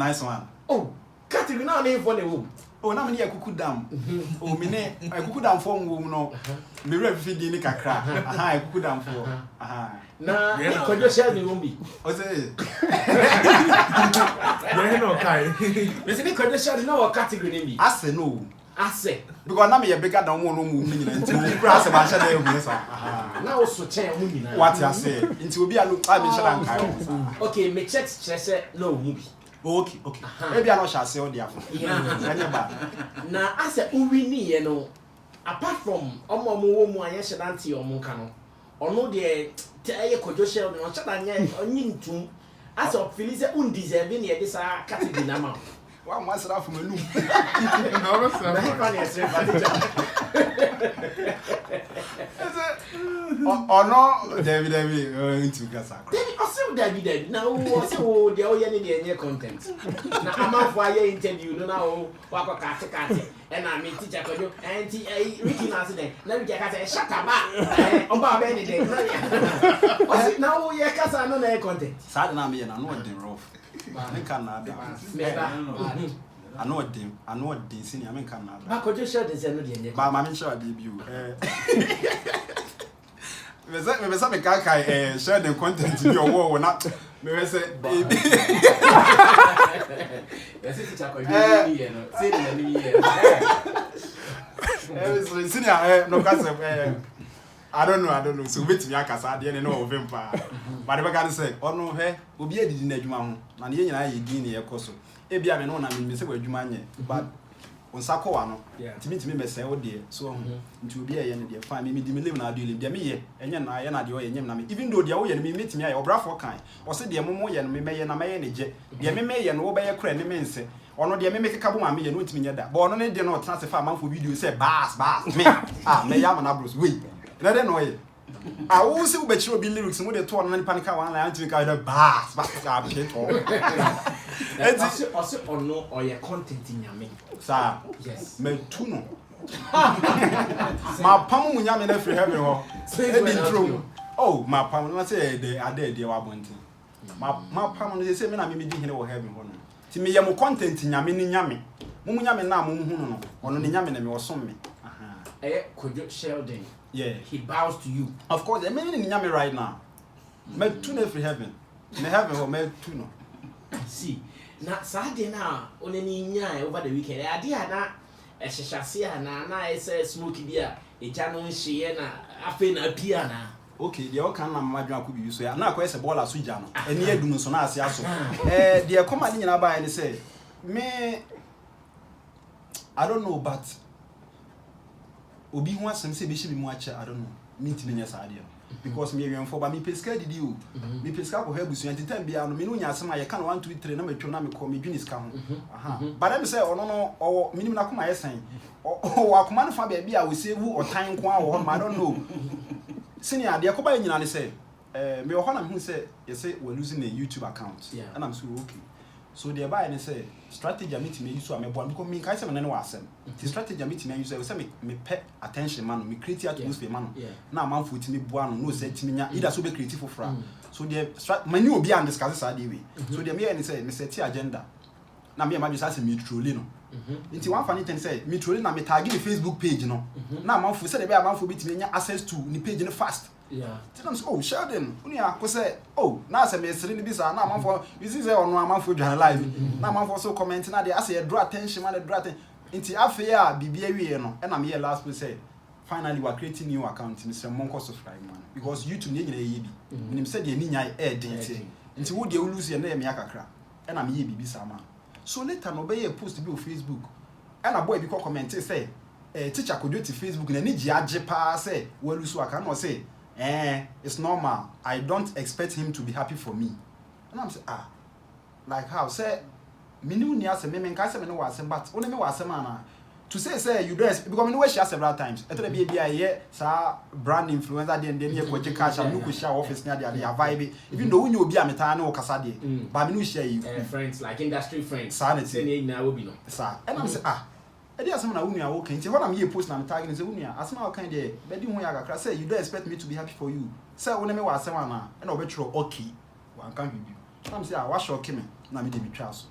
Nice one. Oh, category now name for the womb. Oh, na me ne akuku dam. Oh, me ne akuku dam for womb no. Me refi di ni kakra. Aha, akuku dam for. Aha. Na kojo share the womb bi. O say. Yeah, no kai. Me say kojo share no category name bi. Ase no. Ase. Because na me ye bigger than one no mu nyina nti wo kura ase ba share dey hu sa. Aha. Na wo so chen mu nyina. What you say? Nti obi a no I me share dan kai. Okay, me check say no womb bi. Okay. Maybe I no shall say all the after. Na ase uwi ni ye no apart from omo wo mu aye hyedanti omo ka no ono de eye kojo shell no hyedanye onyi ntum ase ofili se undeserve ni ye sa category na ma wa mo asra from anum No, no, sir. na hipa ni ese badija ono David into gasa. David na wo se wo de o ye ni de enye content na amanfo aye interview no na wo wakọ kate e na me teacher kojo anti Ricky na accident na Ricky ka say shut up on ba be ni de o se na wo ye kasa no na content Sad na me na no dey rough. Me kan na da. I know dem senior me kan na da. ba kojo share de say no de enye Ba ma me share dey bi o. Me say me kai share the content bi owo na me say Ese teacher kojo ni ye no say na ni ye senior no ka say I don't know. So wait me akasa de no ovem pa. But the guy say, "Oh no, he obi edidi na adwuma ho. Na ne nyina ye din ne yekoso. E bia me no na me se adwuma nye. But on sako wa no. Timi me say o de so ho. Nti obi ye ne de fa me di me live na adu live de me ye. Enye na ye na de o ye nyem na me. Even though de o ye ne me metimi aye obrafo kan. O se de momo ye no me meye na meye ne je. De me meye no wo be ye kra ne me nse. Ono de me keka bo ma me ye no ntimi nye da. But ono ne de no tena se fa manfo video say bass me. Me ya ma na bros we. Na de no ye. I will see what you be lyrics and with the torn and panic one line to kind of bass. Also or no or your content in your main. Sir, Yes. me tuno. My palm when you're in every heaven. Oh, my palm, I say they are dead, they are wanting. My palm, they say, me, I may be here or heaven. To me, I'm content in Yammy Yammy. Mumunyame na mumuhuno ono ne nyame na me wosom me. Could you Sheldon? Yeah. He bows to you. Of course, I mean nyame right now. Me tuno free heaven. Me heaven or me tuno. See. Na Saturday na oneni nya over the weekend. Ade ana ehyehyase na ese smoke bia eja no nhye na afi na pia na. Okay, the all can na madwan akobi so ya na akwa ese ball aso gya no. Eni adum so na ase aso. The command nyina ba ni say me I don't know, but obi ho asem say be shi bi mu ache I don't know. Me ntimi nya sa ade because me yen for ba me peska didi o. Me peska ko habusu entitam bia no me no nya asem aye kan 1 2 3 na metwo na me ko me dwinis ka ho. Aha. But dem say ono no owo minim na koma yesen. O akoma no fa ba bia we save otan ko a wo I don't know. Senior de akoba nyina ne say me wo ho na me hu say you say we losing a YouTube account. Yeah. And I'm so okay. So the buy and say strategy meet me use so me born because me kai say me no wasem. The strategy meet me use say me pay attention man, me create atmosphere man. Na man for timi boa no say timi nya either so be creative for so the many obi and discuss say dey way. So the me and say me set agenda. Na me ma just say me trolling no. Nti one funny thing say me trolling na me tag the Facebook page no. Na man for say the be man for bitimi nya access to ni page no fast. Yeah. Tell them, oh, Sheldon, unia say, oh, now say me sitting bisa, now man for you see say on one man for join live. Now man for so commenting now they say draw attention, man, draw attention. Inti afia BBA we no, and I'm here last week say finally we are creating new account, Mr. Monko subscribe man. Because YouTube nye ye bi. Nim say the ni nyai dente. Inti wo de lose ye na me akakra. And I'm here bisa man. So later no be post bi on Facebook. And a boy be comment say, teacher could do it to Facebook na ni ji age pa say, we lose account no say it's normal. I don't expect him to be happy for me. And I'm saying, like how? Say, me knew near say, me can't say me no was but only me was man. To say you dress because me know she has several times. I tell baby I hear sa brand influencer then here go check cash and look share office near there vibe. Even though you be a meta na okasa dey. But me know share you. Friends like industry friends. Sanity. Na will be no. Sir. And I'm say I did asem na wunu ya okay. Nti when I'm here post na me tagging say wunu ya asem na kan dey. Be di hu ya gakra say you don't expect me to be happy for you. Say wonu me wa asem na na obetro okay. Wan kan bibi. I'm say wa shock me na me dey be twa so.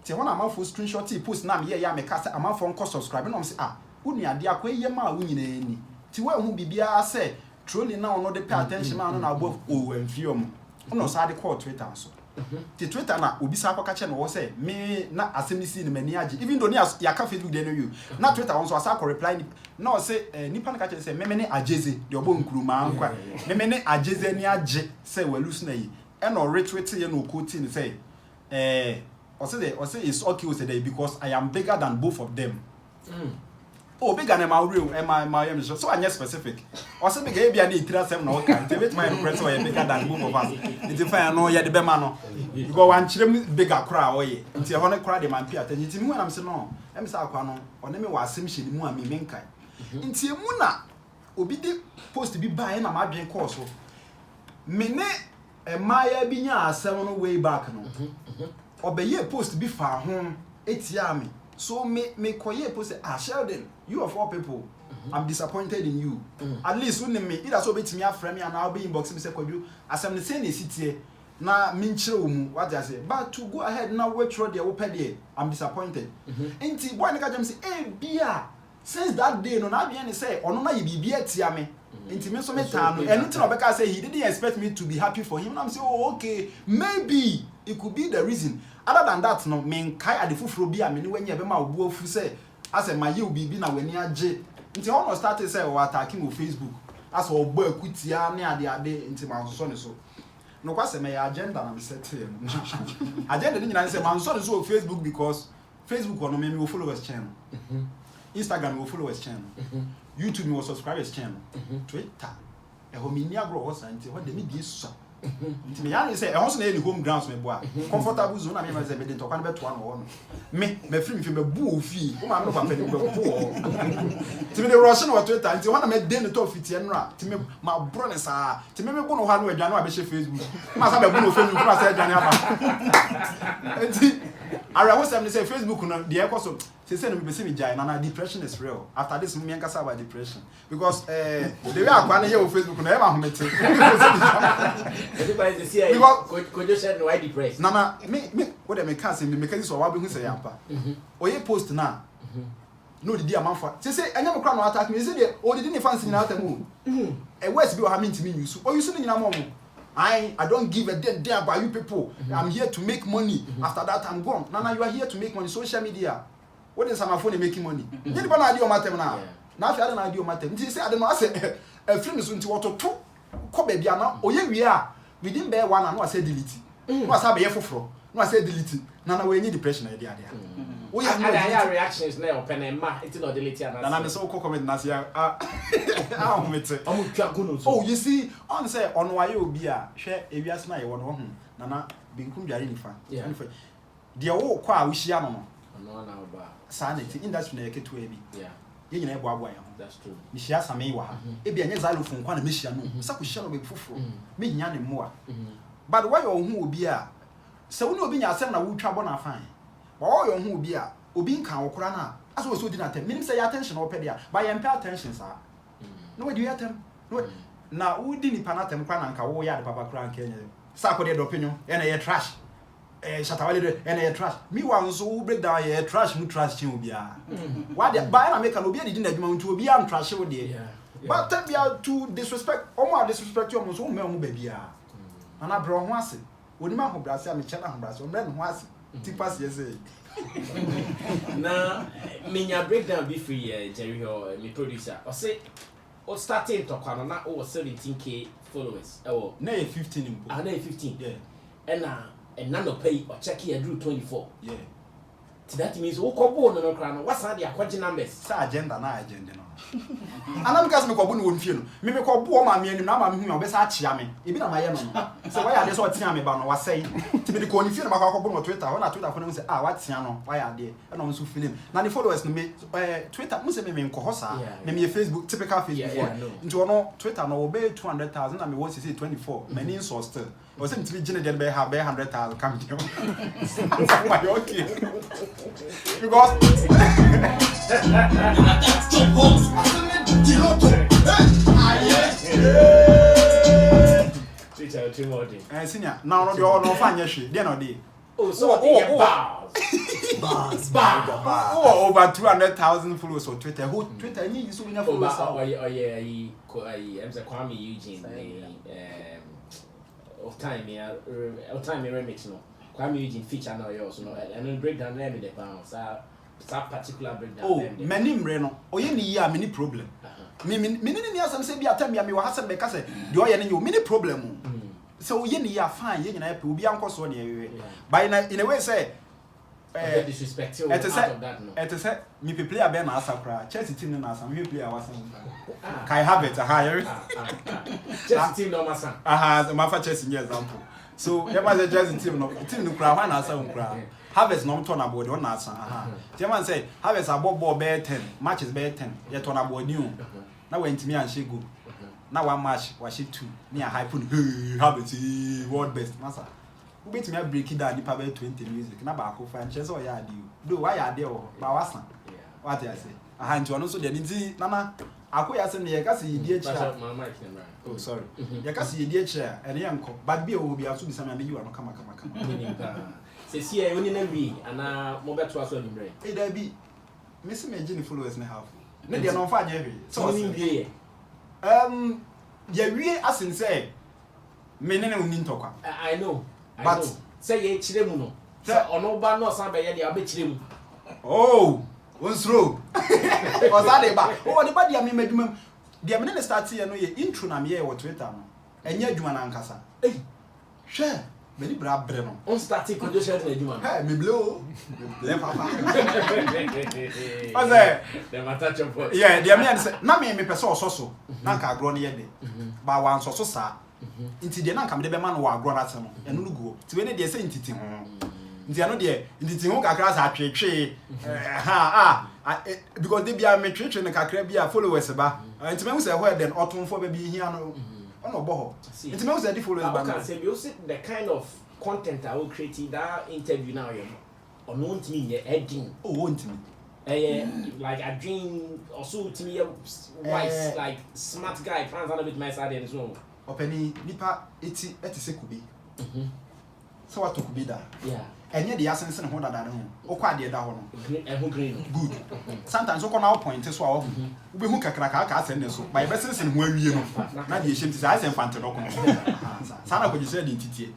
Ti wona amafo screenshot post na me ya me ka say amafo nko subscribe na say unu ade akoye ma wo nyina ni ti wa hu bibia say trolling na ono de pay attention ma no na abo amfio mo ono sa de call Twitter so ti Twitter na obi sa akọ ka che no wo say me na asemisi ni mani age even though ya ka Facebook dey no you na Twitter won so asa ko reply na o say nipa na ka che say me ne ageze de obo nkuruma ankwa me ne ageze ni age say walus na yi e no retweet ye no quote ni say I say it's okay today because I am bigger than both of them. Oh, bigger than my real and my so I just specific. I say bigger be an 3 no okay. Tell my impress or bigger than both of us. It's fine no ya the be man no. You go one chire bigger crowd oye. Nti ho ne crowd dey man pay attention. Nti me when am say no. Em say akwa no. One me wa asem hye mu a me menkai. Nti emu na obi de post bi ba na ma dwen course so. Me ne emaya bi nya asem no way back no. Obeye post be far home etia me so me koye post Sheldon, you of all people I'm disappointed in you at least when me either so betimi aframe and I'll be inbox me say kwadu asem ne say na sitie na me nchire mu what I say but to go ahead now wait through there open there I'm disappointed enti boy nka jam say bia since that day no na bia ne say ono na ye bibia etia me enti me so me tan no enu tin obeka say he didn't expect me to be happy for him and I'm say oh okay maybe it could be the reason. Other than that, no, men kai adifufro bi a me ni wenye be ma obu afu say as a maye obibi na weni age. Nti ho no start say o attacking on Facebook. As obo akutia ne ade nti ma so ne so. No kwa say me agenda na me set here. Agenda ni nyina say man so ne so on Facebook because Facebook no me will followers channel. Instagram will followers channel. YouTube will subscribers channel. Twitter e ho me ni agro ho santi ho de me die so. Nti me yan say e ho so na any home grounds me boa comfortable zone na me say be dey to kan be to an ho no me free me fi me bu ofi o ma me no papa ni be bu o ti me dey rush na Twitter nti ho na me dey no to fitie nra ti me ma bro ne sa ti me bu no ha no adwane a be she Facebook ma sa be bu no Facebook na sa adwane aba nti ara ho say me say Facebook no dey ekoso say no be say me jai na depression is real after this me nkasa about depression because the way akwa na here on Facebook na e ma homete everybody see could you share no why depressed na me what dem can say me can so wa be hu say yampa oye post na no didi amanfa say anya me kra no attack me say dey o didi ne fancy na atamu e words bi o ha me ntimi use o use ni nyina mo I don't give a damn about you people. I'm here to make money. After that I'm gone. Now you are here to make money. Social media. What is my phone making money? You don't idea matter now. Now if you don't idea matter, you say I don't know. I say a film is into what to come baby now. Oh yeah, we are. We didn't bear one and no I say delete. No I say be for. No I say delete. Now we need depression idea there. We have no reactions now open and ma it's not delete and I'm so comment na say oh you see on say on why obi a hwe ewiase na ye wo no ho na binkum dware nifa de wo kwa a wo hia no no na ba sa na ti industry na yeketo abi ye nyina ebo aboa ye ho that's true ni hia same wa ha e bia nye xylophone kwa na me hia no sa ko hia no be foforo me nya ne mo a but why your hu obi a se wo no obi nya asem na wo twa bo na fine wo your hu obi a obi nkan okora na aso so di na tem minim say your attention o pedia but your pay attention sa no we do you tem no na wo di ni panatem kwa na nka wo ya de papa kra nka enye sa ko de opinion e na ye trash shatawale de e na ye trash me wan so wo break down ye trash mu trash chin obi a why de ba na make an obi di na adwuma ntu obi am trash wo de but tell me to disrespect omo disrespect you so me omo ba bia ana bro ho ase oni ma ho brase a me che na ho brase o mre no ho ase tipas ye say na minya breakdown be free Jerry or me producer or say o starting to kwano na o 17k followers oh na 15 impo na 15 yeah and none of pay or check here drew 24 yeah that means o ko bo no kra no what's the akwaji numbers sa agenda no anam gas me ko bo no wonfie no me ko bo ma me anim na ma me hu me obesa achia me ebi na ma ye no se why ade so tia me ba no wasai ti me de ko ni fie no ma ko bo no Twitter ho na Twitter fo no say what tia no why ade e no so feeling na the followers no me Twitter mo se me nko ho sa me Facebook typical Facebook into no Twitter no be 200,000 na me want to say 24 many so still o se ntimi gine de be have 100,000 come down why okay because too much. Senior, now no the no fan yeshi. Dey no dey. Oh, so what? Oh, over 200,000 followers on Twitter. Who Twitter? You so many followers. I'm Kwame Eugene. Of time remix no. Kwame Eugene feature now also no. And then breakdown there the pounds. That particular breakdown. Oh, many mreno. Oh, you need many problem. Me ni asem say bi atam ya me wa hasem be ka say de o ye ne many problem. So you need fine. You na pe obi ankoso na ewe. But in a way say disrespect out of that no. It is me player be na asakra. Chelsea team na asam we player wasam. Kai Havertz Chelsea team no masa. My fa Chelsea new example. So you must Chelsea team no kra wa na asam kra. Havertz no turn about the na asam. The man say Havertz above ball be 10, matches be 10. You turn about new. Na went me and she go. Na one match was she 2. Me a hype Havertz world best massa. Who bet me a break it down the power 20 music. Na ba ko fan chese o ya di. Do why ya there o ba wasan. What I say? Aha nti ono so de nti nana akoya se ne ye ka se yedi echa. Oh sorry. Ye ka se yedi echa ene ye nko. But be o bi aso bi sama me yi wa no kama. Se si e oni na wi ana mo beto aso nimre. E da bi. Me se me gini followers ne half. Ne de no fa anya hwe. So ni wie. Ye wie asin say me ne uni ntokwa. I know. But say ye chire mu no. Say ono ba no san be ye de abe chire mu. Oh, onsro. Was that the ba? Oh, the ba dia me medwuma. Dia me ne start here no ye intro na me ye wo Twitter no. Enye adwuma na nkasa. Eh. Hwe, me ni bra bre no. On start condition na adwuma. Eh, me blow. Le papa. Oze. The matter chop. Yeah, dia me say na me pese ososo. Na nka agro no ye de. Ba wan soso sa. Inti de na nka me de be ma no wa agro na se no. Enu lugo. Ti we ne de say intiti ho. Nti ano de intiti ho kakra sa atwetwe. Because they be a metwetwe ne kakra bi a followers ba. Nti me hu say where then otonfo ba bi hia no. Ono bo ho. Nti me hu say the followers ba. I can say you see the kind of content I will create that interview now you know. Ono ntimi ye heading. Oh, ntimi. Like I dream also to me wise like smart guy plans on a bit my side and so. Openi nipa eti se kubi. So what to kubi da? Yeah. Enye de asense ne ho dada ho. Okwa de da ho no. Green. Good. Sometimes okwa na point so a wo. Ube hu kakra ka asen ne so. Ba yebesese ne ho awie no. Na de ehiem ti say asen fante no ko no. Sa na ko jise de ntitie.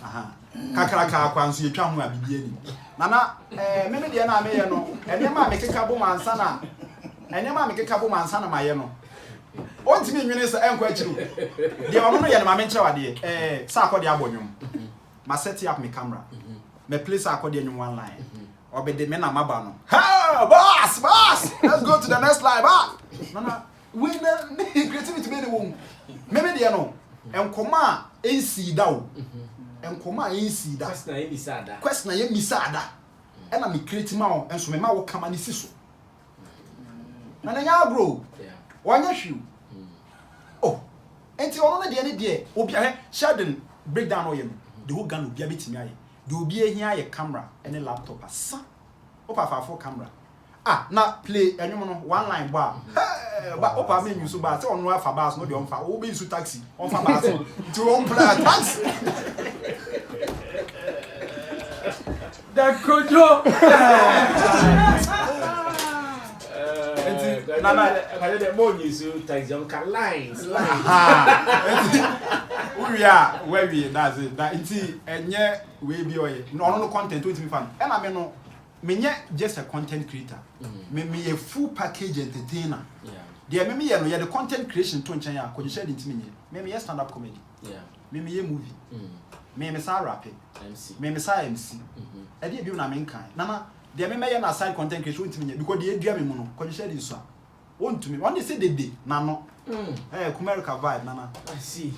Aha. Kakra ka akwa nso yetwa ho abibie ni. Nana me de na me ye no. Enye ma me keka bo mansa na. Enye ma me keka bo mansa na maye no. Ontimi nwene se enko achiru. De ono no ye na ma me nkyere wade. Sa akọ de abonwom. Ma set up my camera. Me place according in one line. Or be the men am aba no. Ha, boss. Let's go to the next line, boss. Nana, we creativity be the won. Me dey no. Enkoma ensi da o. Enkoma ensi da. Question na ye misada. E na me create ma o, enso me ma wo kama ni siso. Nana nya bro. Yeah. Wanya hwiu. Oh. Enti ono na de ne de, obi ahe, Sheldon breakdown o ye no. The whole gun obi abetimi aye. The obi ehia ye camera and laptop asa. Opa fa camera. Na play enwom no one line bar. Ba opa me use bar. Say onu afa bus no de on fa. O be use taxi. On fa bus. To on play taxi. Da kojo. Nana, the more use taxi on lines. We are where we that's it. That inti enye we be oye. No content with me fan. And I no me just a content creator. Me a full package entertainer. Yeah. Me no the content creation to nchen ya ko share inti me stand up comedy. Yeah. Me movie. Me say rapping. MC. Me say MC. E dey bi na me nkan. Nana dey me na side content creation inti me because dey dua me mu no ko share this so. Want to me. One they say they na no. Kumerica vibe nana. I see.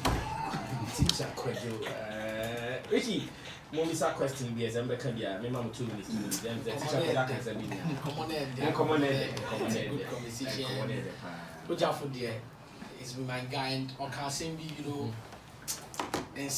Teacher question. Ricky, Momisa question be as I'm back here. Me mama 2 minutes. Then the teacher that can say me. Come on. Good conversation. Good job for there. It's with my guy and on can be, and